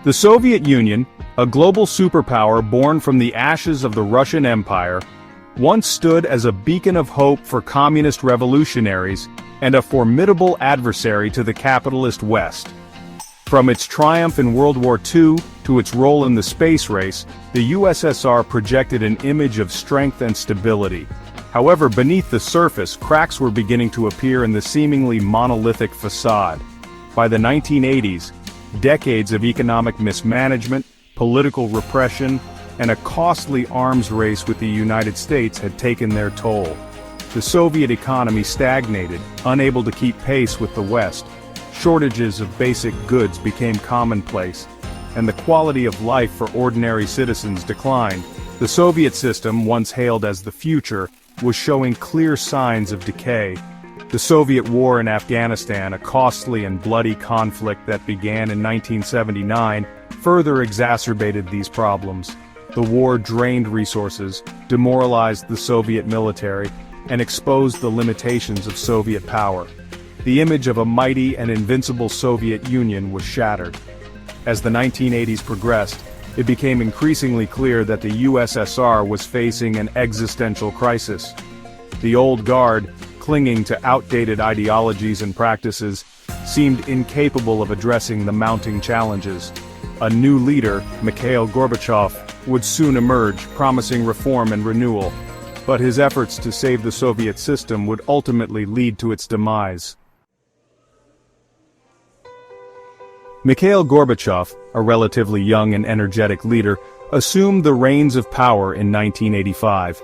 The Soviet Union, a global superpower born from the ashes of the Russian Empire, once stood as a beacon of hope for communist revolutionaries and a formidable adversary to the capitalist West. From its triumph in World War II to its role in the space race, the USSR projected an image of strength and stability. However, beneath the surface, cracks were beginning to appear in the seemingly monolithic facade. By the 1980s, decades of economic mismanagement, political repression, and a costly arms race with the United States had taken their toll. The Soviet economy stagnated, unable to keep pace with the West. Shortages of basic goods became commonplace, and the quality of life for ordinary citizens declined. The Soviet system, once hailed as the future, was showing clear signs of decay. The Soviet war in Afghanistan, a costly and bloody conflict that began in 1979, further exacerbated these problems. The war drained resources, demoralized the Soviet military, and exposed the limitations of Soviet power. The image of a mighty and invincible Soviet Union was shattered. As the 1980s progressed, it became increasingly clear that the USSR was facing an existential crisis. The old guard, clinging to outdated ideologies and practices, seemed incapable of addressing the mounting challenges. A new leader, Mikhail Gorbachev, would soon emerge, promising reform and renewal. But his efforts to save the Soviet system would ultimately lead to its demise. Mikhail Gorbachev, a relatively young and energetic leader, assumed the reins of power in 1985.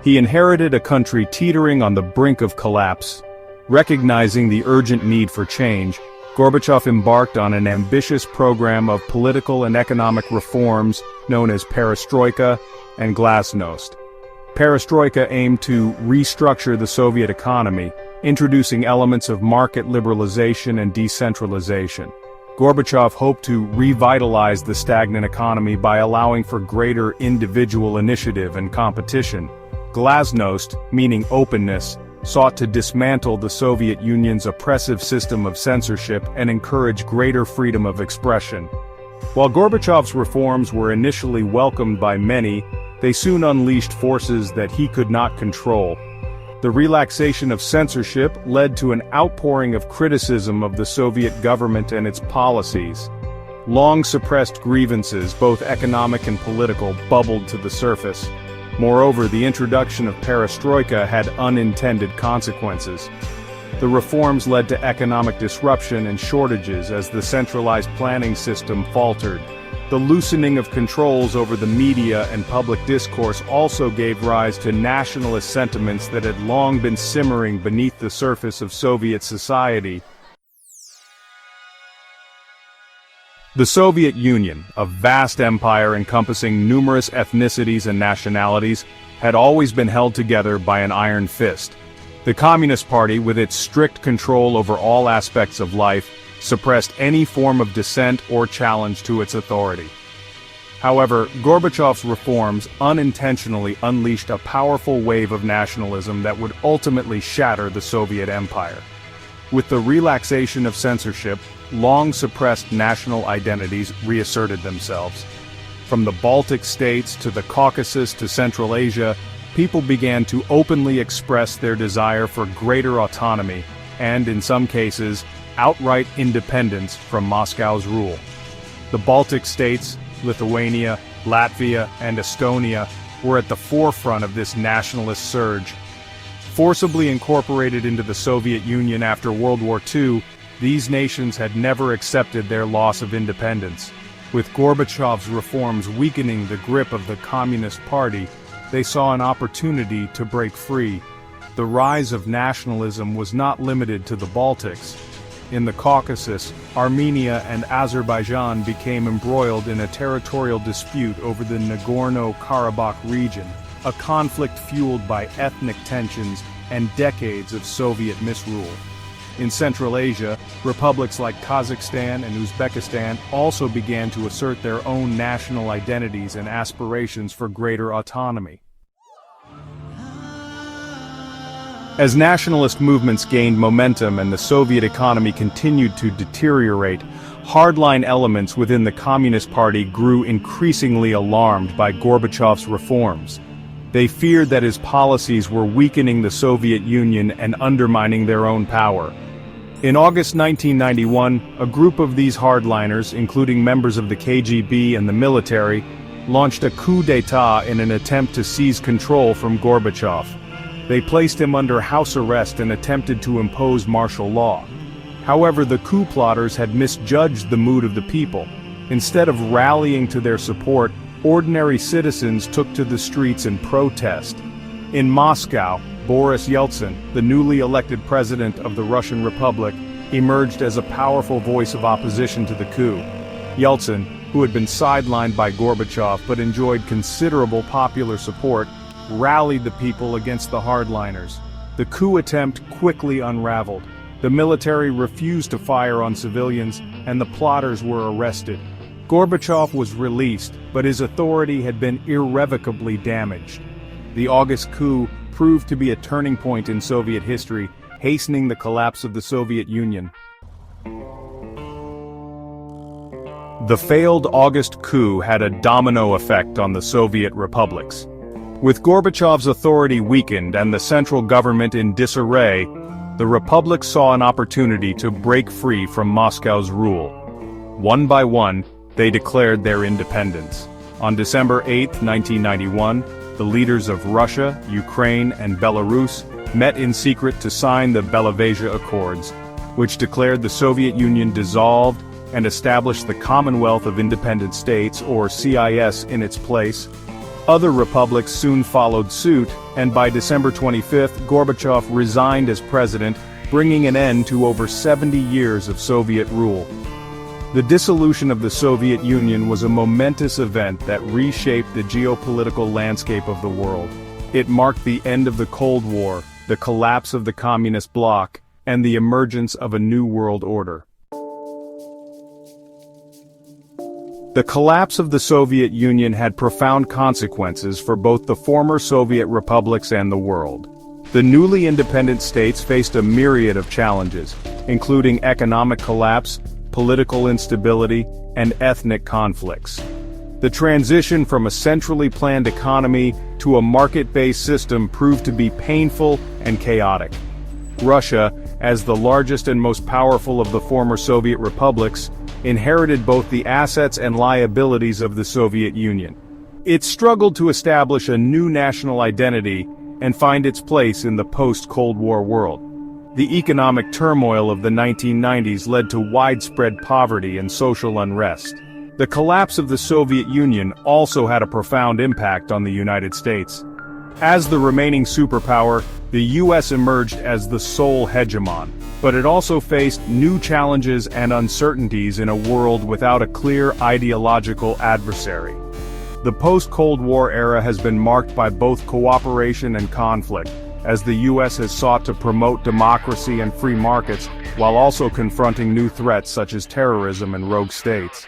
He inherited a country teetering on the brink of collapse. Recognizing the urgent need for change, Gorbachev embarked on an ambitious program of political and economic reforms known as perestroika and glasnost. Perestroika aimed to restructure the Soviet economy, introducing elements of market liberalization and decentralization. Gorbachev hoped to revitalize the stagnant economy by allowing for greater individual initiative and competition. Glasnost, meaning openness, sought to dismantle the Soviet Union's oppressive system of censorship and encourage greater freedom of expression. While Gorbachev's reforms were initially welcomed by many, they soon unleashed forces that he could not control. The relaxation of censorship led to an outpouring of criticism of the Soviet government and its policies. Long-suppressed grievances, both economic and political, bubbled to the surface. Moreover, the introduction of perestroika had unintended consequences. The reforms led to economic disruption and shortages as the centralized planning system faltered. The loosening of controls over the media and public discourse also gave rise to nationalist sentiments that had long been simmering beneath the surface of Soviet society. The Soviet Union, a vast empire encompassing numerous ethnicities and nationalities, had always been held together by an iron fist. The Communist Party, with its strict control over all aspects of life, suppressed any form of dissent or challenge to its authority. However, Gorbachev's reforms unintentionally unleashed a powerful wave of nationalism that would ultimately shatter the Soviet Empire. With the relaxation of censorship, long-suppressed national identities reasserted themselves. From the Baltic states to the Caucasus to Central Asia, people began to openly express their desire for greater autonomy and, in some cases, outright independence from Moscow's rule. The Baltic states, Lithuania, Latvia, and Estonia were at the forefront of this nationalist surge. Forcibly incorporated into the Soviet Union after World War II, these nations had never accepted their loss of independence. With Gorbachev's reforms weakening the grip of the Communist Party, they saw an opportunity to break free. The rise of nationalism was not limited to the Baltics. In the Caucasus, Armenia and Azerbaijan became embroiled in a territorial dispute over the Nagorno-Karabakh region, a conflict fueled by ethnic tensions and decades of Soviet misrule. In Central Asia, republics like Kazakhstan and Uzbekistan also began to assert their own national identities and aspirations for greater autonomy. As nationalist movements gained momentum and the Soviet economy continued to deteriorate, hardline elements within the Communist Party grew increasingly alarmed by Gorbachev's reforms. They feared that his policies were weakening the Soviet Union and undermining their own power. In August 1991, a group of these hardliners, including members of the KGB and the military, launched a coup d'état in an attempt to seize control from Gorbachev. They placed him under house arrest and attempted to impose martial law. However, the coup plotters had misjudged the mood of the people. Instead of rallying to their support, ordinary citizens took to the streets in protest. In Moscow, Boris Yeltsin, the newly elected president of the Russian Republic, emerged as a powerful voice of opposition to the coup. Yeltsin, who had been sidelined by Gorbachev but enjoyed considerable popular support, rallied the people against the hardliners. The coup attempt quickly unraveled. The military refused to fire on civilians, and the plotters were arrested. Gorbachev was released, but his authority had been irrevocably damaged. The August coup proved to be a turning point in Soviet history, hastening the collapse of the Soviet Union. The failed August coup had a domino effect on the Soviet republics. With Gorbachev's authority weakened and the central government in disarray, the republics saw an opportunity to break free from Moscow's rule. One by one, they declared their independence. On December 8, 1991, the leaders of Russia, Ukraine, and Belarus met in secret to sign the Belovezh Accords, which declared the Soviet Union dissolved and established the Commonwealth of Independent States, or CIS, in its place. Other republics soon followed suit, and by December 25, Gorbachev resigned as president, bringing an end to over 70 years of Soviet rule. The dissolution of the Soviet Union was a momentous event that reshaped the geopolitical landscape of the world. It marked the end of the Cold War, the collapse of the communist bloc, and the emergence of a new world order. The collapse of the Soviet Union had profound consequences for both the former Soviet republics and the world. The newly independent states faced a myriad of challenges, including economic collapse, political instability, and ethnic conflicts. The transition from a centrally planned economy to a market-based system proved to be painful and chaotic. Russia, as the largest and most powerful of the former Soviet republics, inherited both the assets and liabilities of the Soviet Union. It struggled to establish a new national identity and find its place in the post-Cold War world. The economic turmoil of the 1990s led to widespread poverty and social unrest. The collapse of the Soviet Union also had a profound impact on the United States. As the remaining superpower, the US emerged as the sole hegemon, but it also faced new challenges and uncertainties in a world without a clear ideological adversary. The post-Cold War era has been marked by both cooperation and conflict, as the US has sought to promote democracy and free markets while also confronting new threats such as terrorism and rogue states.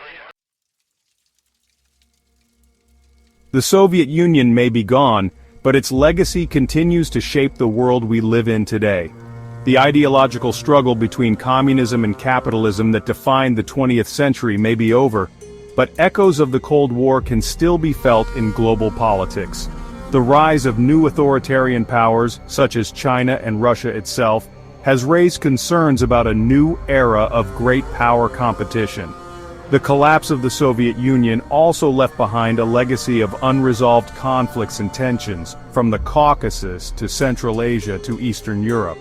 The Soviet Union may be gone, but its legacy continues to shape the world we live in today. The ideological struggle between communism and capitalism that defined the 20th century may be over, but echoes of the Cold War can still be felt in global politics. The rise of new authoritarian powers, such as China and Russia itself, has raised concerns about a new era of great power competition. The collapse of the Soviet Union also left behind a legacy of unresolved conflicts and tensions, from the Caucasus to Central Asia to Eastern Europe.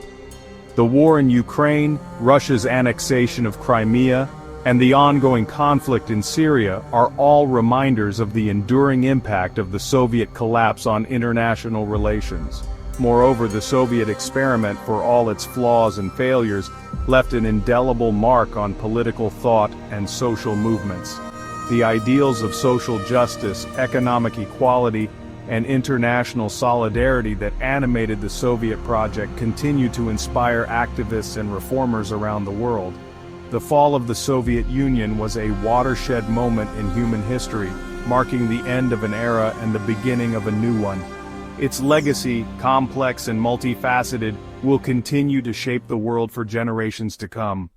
The war in Ukraine, Russia's annexation of Crimea, and the ongoing conflict in Syria are all reminders of the enduring impact of the Soviet collapse on international relations. Moreover, the Soviet experiment, for all its flaws and failures, left an indelible mark on political thought and social movements. The ideals of social justice, economic equality, and international solidarity that animated the Soviet project continue to inspire activists and reformers around the world. The fall of the Soviet Union was a watershed moment in human history, marking the end of an era and the beginning of a new one. Its legacy, complex and multifaceted, will continue to shape the world for generations to come.